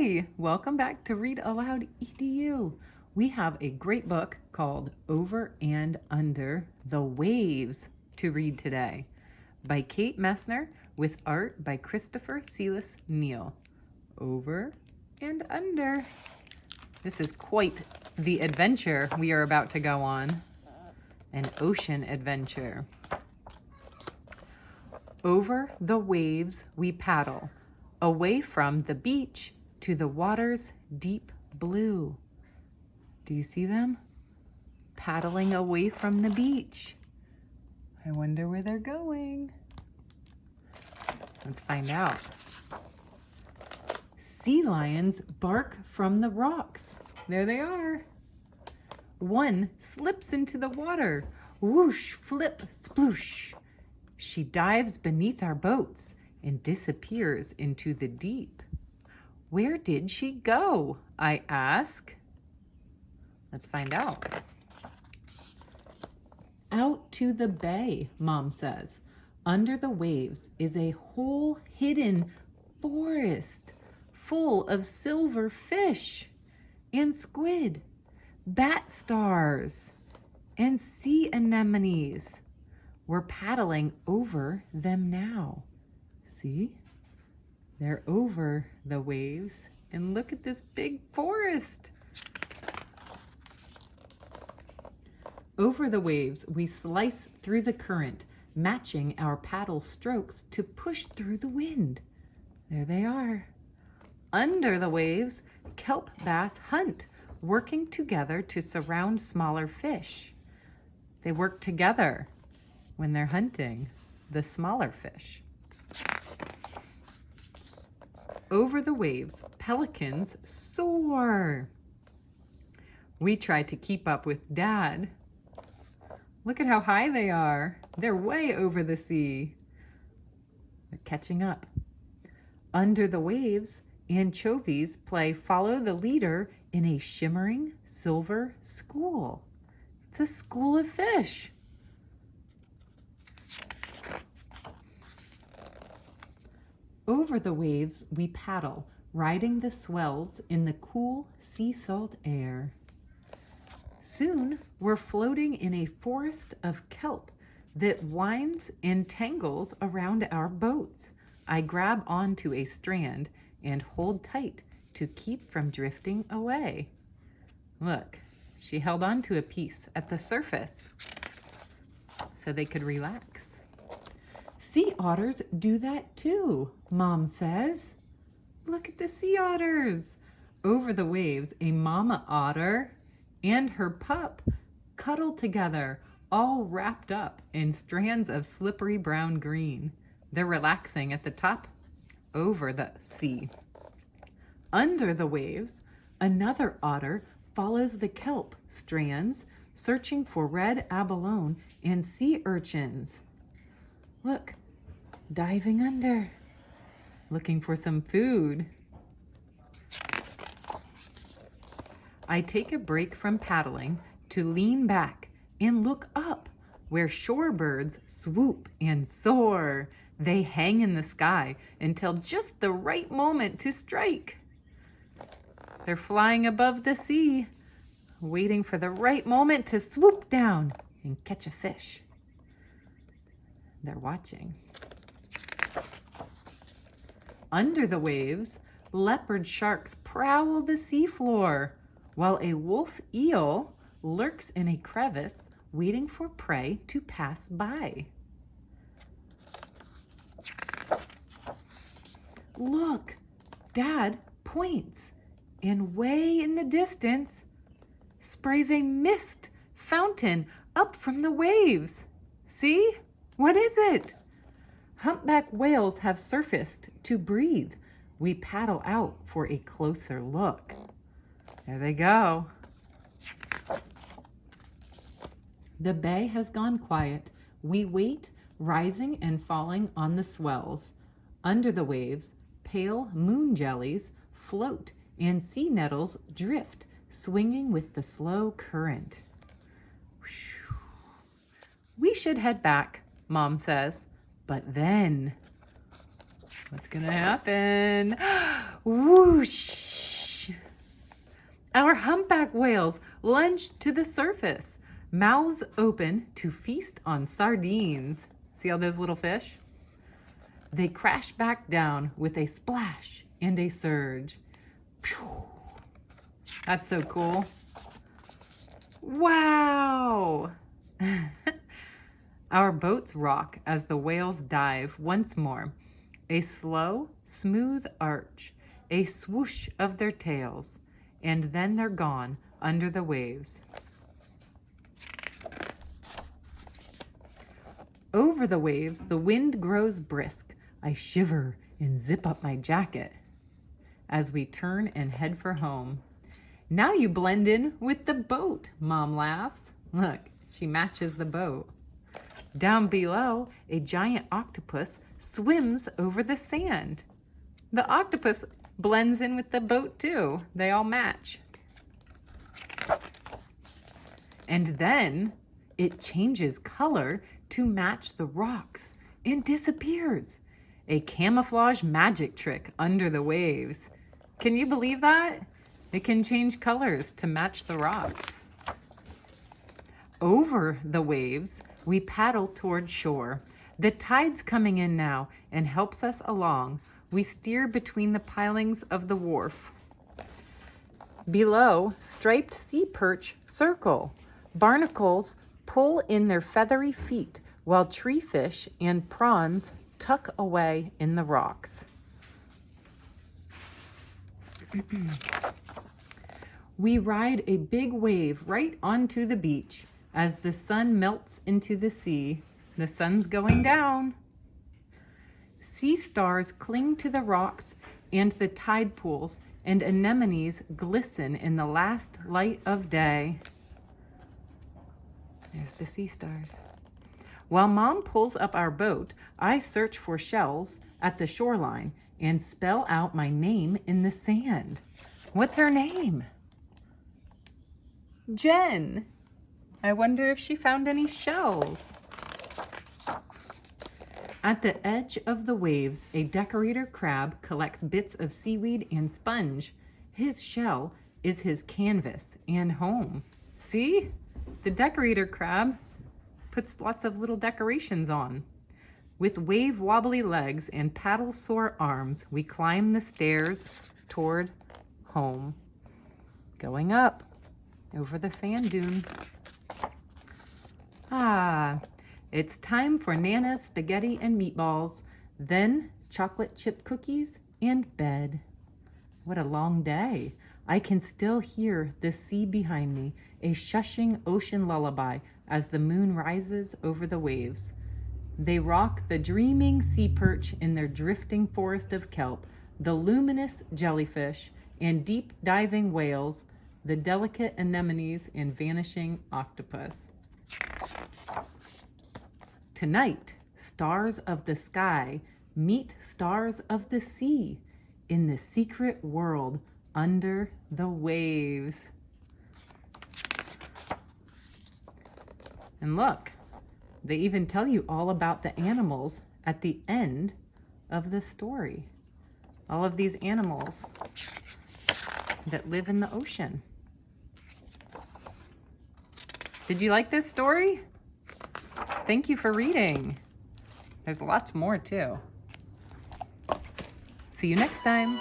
Hi, welcome back to Read Aloud EDU. We have a great book called Over and Under the Waves to read today by Kate Messner with art by Christopher Silas Neal. Over and Under. This is quite the adventure we are about to go on. An ocean adventure. Over the waves we paddle, away from the beach to the water's deep blue. Do you see them? Paddling away from the beach. I wonder where they're going. Let's find out. Sea lions bark from the rocks. There they are. One slips into the water. Whoosh, flip, sploosh. She dives beneath our boats and disappears into the deep. Where did she go? I ask. Let's find out. Out to the bay, Mom says. Under the waves is a whole hidden forest full of silver fish and squid, bat stars, and sea anemones. We're paddling over them now. See? They're over the waves. And look at this big forest. Over the waves, we slice through the current, matching our paddle strokes to push through the wind. There they are. Under the waves, kelp bass hunt, working together to surround smaller fish. They work together when they're hunting the smaller fish. Over the waves, pelicans soar. We try to keep up with Dad. Look at how high they are. They're way over the sea. They're catching up. Under the waves, anchovies play follow the leader in a shimmering silver school. It's a school of fish. Over the waves we paddle, riding the swells in the cool sea salt air. Soon we're floating in a forest of kelp that winds and tangles around our boats. I grab onto a strand and hold tight to keep from drifting away. Look, she held onto a piece at the surface so they could relax. Sea otters do that too, Mom says. Look at the sea otters. Over the waves, a mama otter and her pup cuddle together, all wrapped up in strands of slippery brown green. They're relaxing at the top over the sea. Under the waves, another otter follows the kelp strands, searching for red abalone and sea urchins. Look, diving under, looking for some food. I take a break from paddling to lean back and look up where shorebirds swoop and soar. They hang in the sky until just the right moment to strike. They're flying above the sea, waiting for the right moment to swoop down and catch a fish. They're watching. Under the waves, leopard sharks prowl the seafloor, while a wolf eel lurks in a crevice, waiting for prey to pass by. Look, Dad points, and way in the distance sprays a mist fountain up from the waves. See? What is it? Humpback whales have surfaced to breathe. We paddle out for a closer look. There they go. The bay has gone quiet. We wait, rising and falling on the swells. Under the waves, pale moon jellies float and sea nettles drift, swinging with the slow current. We should head back, Mom says. But then, what's gonna happen? Whoosh! Our humpback whales lunge to the surface, mouths open to feast on sardines. See all those little fish? They crash back down with a splash and a surge. Phew. That's so cool. Wow! Our boats rock as the whales dive once more. A slow, smooth arch, a swoosh of their tails, and then they're gone under the waves. Over the waves, the wind grows brisk. I shiver and zip up my jacket as we turn and head for home. Now you blend in with the boat, Mom laughs. Look, she matches the boat. Down below, a giant octopus swims over the sand. The octopus blends in with the boat too. They all match. And then it changes color to match the rocks and disappears. A camouflage magic trick under the waves. Can you believe that? It can change colors to match the rocks. Over the waves, we paddle toward shore. The tide's coming in now and helps us along. We steer between the pilings of the wharf. Below, striped sea perch circle. Barnacles pull in their feathery feet, while treefish and prawns tuck away in the rocks. We ride a big wave right onto the beach. As the sun melts into the sea, the sun's going down. Sea stars cling to the rocks and the tide pools, and anemones glisten in the last light of day. There's the sea stars. While Mom pulls up our boat, I search for shells at the shoreline and spell out my name in the sand. What's her name? Jen. I wonder if she found any shells. At the edge of the waves, a decorator crab collects bits of seaweed and sponge. His shell is his canvas and home. See? The decorator crab puts lots of little decorations on. With wave wobbly legs and paddle sore arms, we climb the stairs toward home. Going up over the sand dune. It's time for Nana's spaghetti and meatballs, then chocolate chip cookies and bed. What a long day. I can still hear the sea behind me, a shushing ocean lullaby as the moon rises over the waves. They rock the dreaming sea perch in their drifting forest of kelp, the luminous jellyfish and deep diving whales, the delicate anemones and vanishing octopus. Tonight, stars of the sky meet stars of the sea in the secret world under the waves. And look, they even tell you all about the animals at the end of the story. All of these animals that live in the ocean. Did you like this story? Thank you for reading. There's lots more too. See you next time.